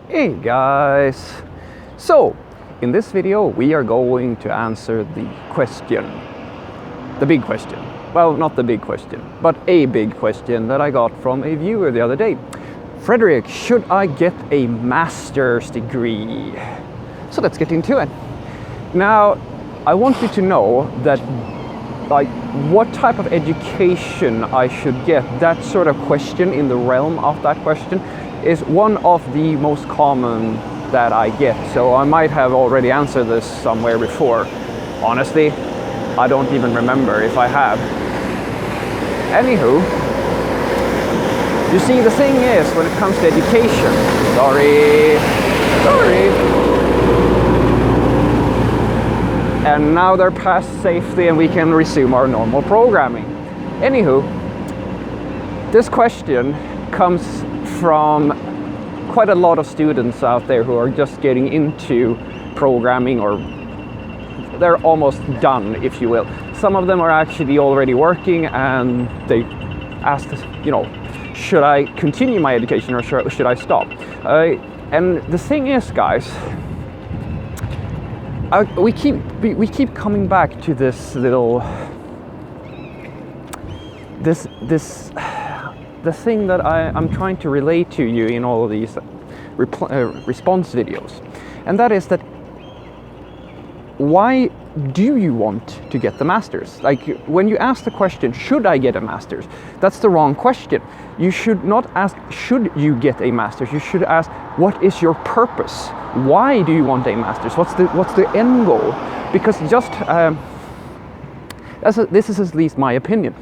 Hey guys! So, in this video we are going to answer the question. The big question. Well, not the big question, but a big question that I got from a viewer the other day. Frederick, should I get a master's degree? So let's get into it. Now, I want you to know that what type of education I should get, that sort of question, in the realm of that question, is one of the most common that I get. So I might have already answered this somewhere before. Honestly, I don't even remember if I have. Anywho, you see, the thing is, when it comes to education, sorry. And now they're past safety and we can resume our normal programming. Anywho, this question comes from quite a lot of students out there who are just getting into programming, or they're almost done, if you will. Some of them are actually already working and they ask us, should I continue my education or should I stop? And the thing is, guys, we keep coming back to this little the thing that I'm trying to relate to you in all of these response videos, and that is that why do you want to get the master's? Like, when you ask the question, should I get a master's? That's the wrong question. You should not ask, should you get a master's? You should ask, what is your purpose? Why do you want a master's? What's the end goal? Because just this is at least my opinion.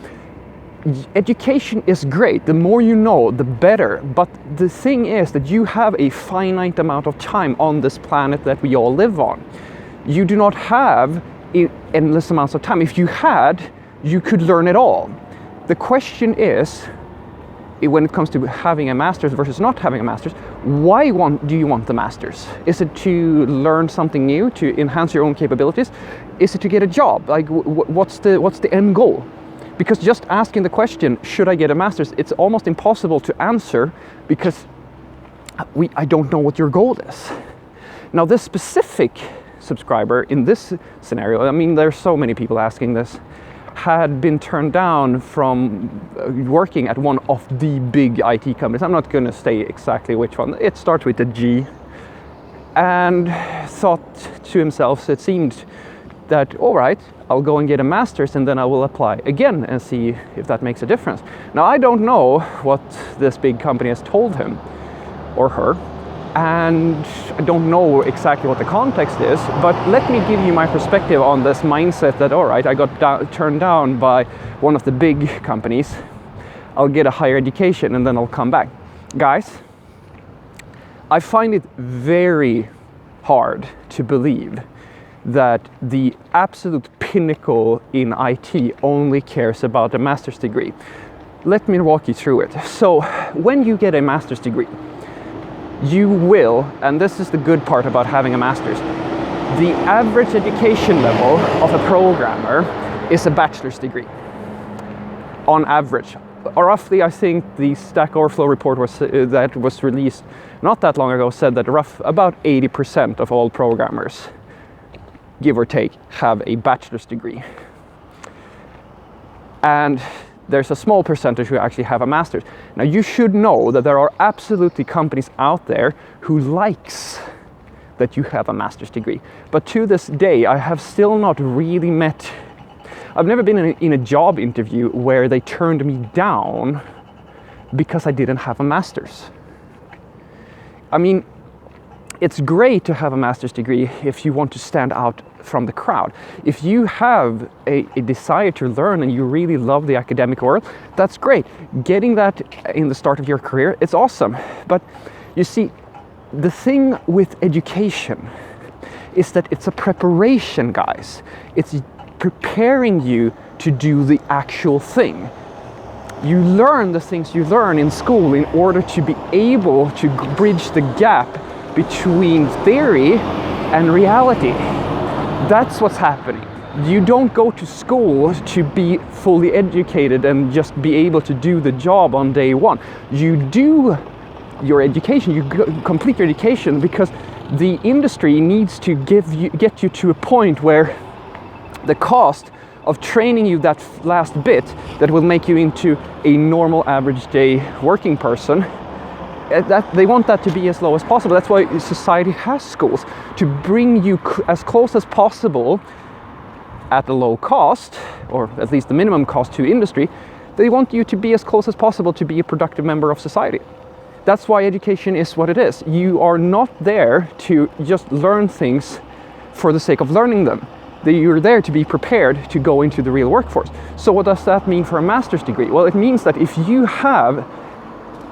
Education is great. The more you know, the better. But the thing is that you have a finite amount of time on this planet that we all live on. You do not have endless amounts of time. If you had, you could learn it all. The question is, when it comes to having a master's versus not having a master's, why do you want the master's? Is it to learn something new, to enhance your own capabilities? Is it to get a job? Like, what's the end goal? Because just asking the question, should I get a master's, it's almost impossible to answer, because I don't know what your goal is. Now, this specific subscriber in this scenario, I mean, there's so many people asking this, had been turned down from working at one of the big IT companies. I'm not going to say exactly which one. It starts with a G. And thought to himself, it seemed that, all right, I'll go and get a master's and then I will apply again and see if that makes a difference. Now, I don't know what this big company has told him or her, and I don't know exactly what the context is, but let me give you my perspective on this mindset that, all right, I got turned down by one of the big companies, I'll get a higher education and then I'll come back. Guys, I find it very hard to believe that the absolute pinnacle in IT only cares about a master's degree. Let me walk you through it. So, when you get a master's degree, you will, and this is the good part about having a master's, the average education level of a programmer is a bachelor's degree, on average. Roughly, I think the Stack Overflow report that was released not that long ago said that about 80% of all programmers, give or take, have a bachelor's degree. And there's a small percentage who actually have a master's. Now, you should know that there are absolutely companies out there who likes that you have a master's degree. But to this day, I have still not really I've never been in a job interview where they turned me down because I didn't have a master's. I mean, it's great to have a master's degree if you want to stand out from the crowd. If you have a desire to learn and you really love the academic world, that's great. Getting that in the start of your career, it's awesome. But you see, the thing with education is that it's a preparation, guys. It's preparing you to do the actual thing. You learn the things you learn in school in order to be able to bridge the gap between theory and reality. That's what's happening. You don't go to school to be fully educated and just be able to do the job on day one. You do your education, complete your education, because the industry needs to get you to a point where the cost of training you that last bit that will make you into a normal average day working person, that they want that to be as low as possible. That's why society has schools, to bring you as close as possible at a low cost, or at least the minimum cost to industry. They want you to be as close as possible to be a productive member of society. That's why education is what it is. You are not there to just learn things for the sake of learning them. You're there to be prepared to go into the real workforce. So what does that mean for a master's degree? Well, it means that if you have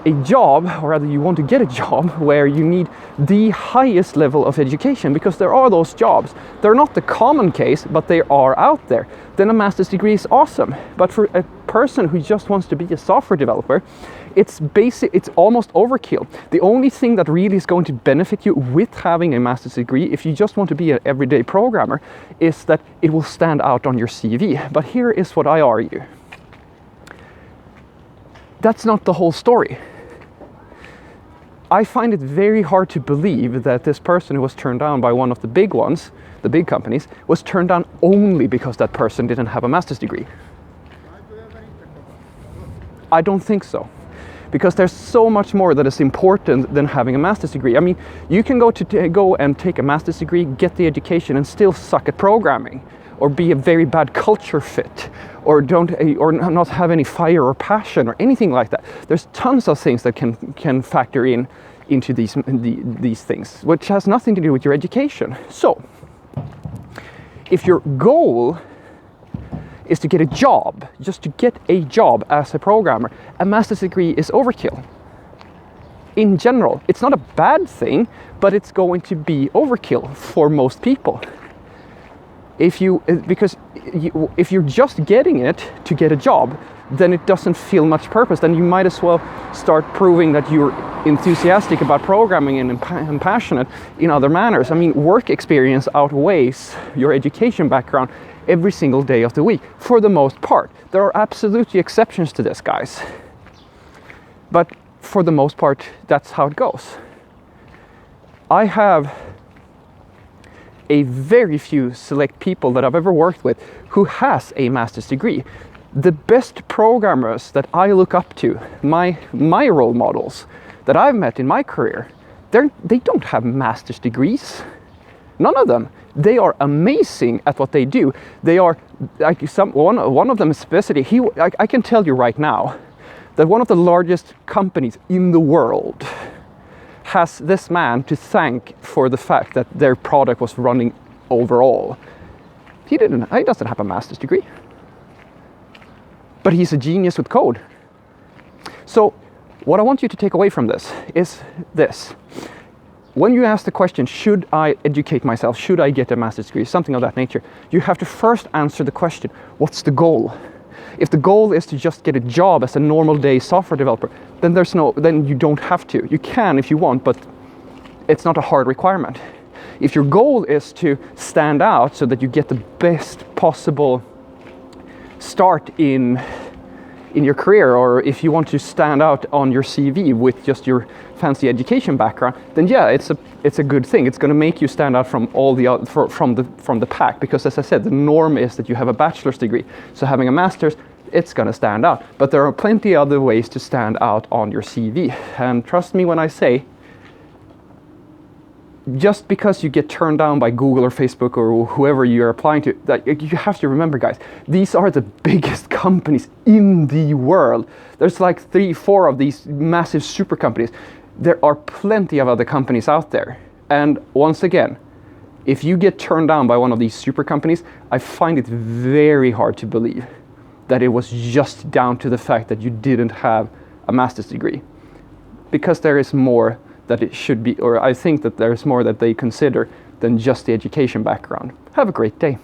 a job, or rather you want to get a job where you need the highest level of education, because there are those jobs. They're not the common case, but they are out there. Then a master's degree is awesome. But for a person who just wants to be a software developer, it's almost overkill. The only thing that really is going to benefit you with having a master's degree, if you just want to be an everyday programmer, is that it will stand out on your CV. But here is what I argue. That's not the whole story. I find it very hard to believe that this person who was turned down by one of the big ones, the big companies, was turned down only because that person didn't have a master's degree. I don't think so. Because there's so much more that is important than having a master's degree. I mean, you can go and take a master's degree, get the education, and still suck at programming, or be a very bad culture fit, or not have any fire or passion or anything like that. There's tons of things that can factor into these things, which has nothing to do with your education. So, if your goal is to get a job, just to get a job as a programmer, a master's degree is overkill. In general, it's not a bad thing, but it's going to be overkill for most people. If you're just getting it to get a job, then it doesn't feel much purpose. Then you might as well start proving that you're enthusiastic about programming and passionate in other manners. I mean, work experience outweighs your education background every single day of the week, for the most part. There are absolutely exceptions to this, guys. But for the most part, that's how it goes. I have a very few select people that I've ever worked with who has a master's degree. The best programmers that I look up to, my role models that I've met in my career, they don't have master's degrees. None of them. They are amazing at what they do. They are like one of them especially. I can tell you right now that one of the largest companies in the world has this man to thank for the fact that their product was running overall. He doesn't have a master's degree, but he's a genius with code. So what I want you to take away from this is this. When you ask the question, should I educate myself? Should I get a master's degree? Something of that nature. You have to first answer the question, what's the goal? If the goal is to just get a job as a normal day software developer, then you don't have to. You can if you want, but it's not a hard requirement. If your goal is to stand out so that you get the best possible start in your career, or if you want to stand out on your CV with just your fancy education background, then yeah, it's a good thing. It's going to make you stand out from all the from the pack, because as I said, the norm is that you have a bachelor's degree. So having a master's, it's going to stand out. But there are plenty other ways to stand out on your CV. And trust me when I say, just because you get turned down by Google or Facebook or whoever you're applying to, that you have to remember, guys, these are the biggest companies in the world. There's like 3-4 of these massive super companies. There are plenty of other companies out there. And once again, if you get turned down by one of these super companies, I find it very hard to believe that it was just down to the fact that you didn't have a master's degree. Because there is more that it should be, or I think that there's more that they consider than just the education background. Have a great day.